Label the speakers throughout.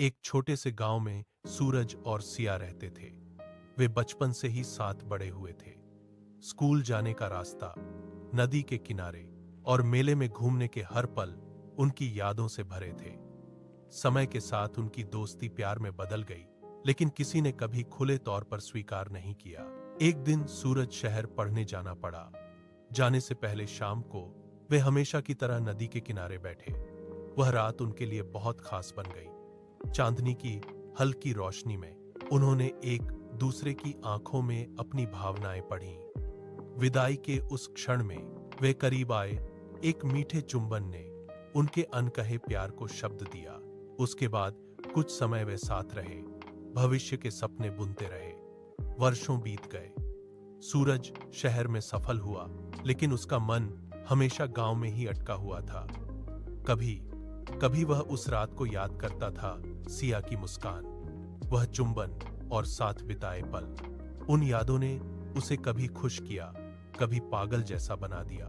Speaker 1: एक छोटे से गांव में सूरज और सिया रहते थे। वे बचपन से ही साथ बड़े हुए थे। स्कूल जाने का रास्ता, नदी के किनारे और मेले में घूमने के हर पल उनकी यादों से भरे थे। समय के साथ उनकी दोस्ती प्यार में बदल गई, लेकिन किसी ने कभी खुले तौर पर स्वीकार नहीं किया। एक दिन सूरज शहर पढ़ने जाना पड़ा। जाने से पहले शाम को वे हमेशा की तरह नदी के किनारे बैठे। वह रात उनके लिए बहुत खास बन गई। चांदनी की हल्की रोशनी में उन्होंने एक दूसरे की आंखों में अपनी भावनाएं पढ़ीं। विदाई के उस क्षण में वे करीब आए। एक मीठे चुंबन ने उनके अनकहे प्यार को शब्द दिया। उसके बाद कुछ समय वे साथ रहे, भविष्य के सपने बुनते रहे। वर्षों बीत गए। सूरज शहर में सफल हुआ, लेकिन उसका मन हमेशा गांव में ही अटका हुआ था। कभी कभी वह उस रात को याद करता था, सिया की मुस्कान, वह चुंबन और साथ बिताए पल। उन यादों ने उसे कभी खुश किया, कभी पागल जैसा बना दिया।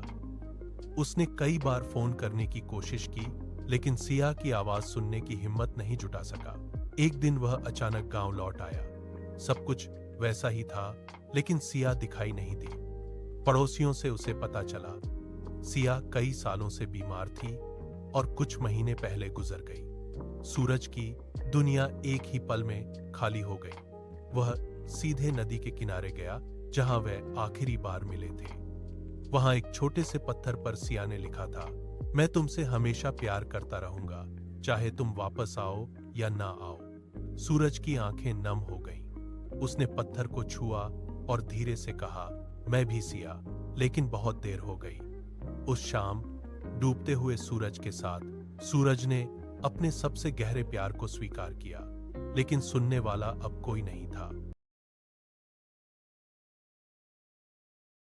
Speaker 1: उसने कई बार फोन करने की कोशिश की, लेकिन सिया की आवाज सुनने की हिम्मत नहीं जुटा सका। एक दिन वह अचानक गांव लौट आया। सब कुछ वैसा ही था, लेकिन सिया दिखाई नहीं दी। पड़ोसियों से उसे पता चला, सिया कई सालों से बीमार थी और कुछ महीने पहले गुजर गई। सूरज की दुनिया एक ही पल में खाली हो गई। वह सीधे नदी के किनारे गया, जहां वह आखिरी बार मिले थे। वहां एक छोटे से पत्थर पर सिया ने लिखा था, मैं तुमसे हमेशा प्यार करता रहूंगा, चाहे तुम वापस आओ या ना आओ। सूरज की आंखें नम हो गईं। उसने पत्थर को छुआ और धीरे से कहा, मैं भी सिया, लेकिन बहुत देर हो गई। उस शाम डूबते हुए सूरज के साथ सूरज ने अपने सबसे गहरे प्यार को स्वीकार किया, लेकिन सुनने वाला अब कोई नहीं था।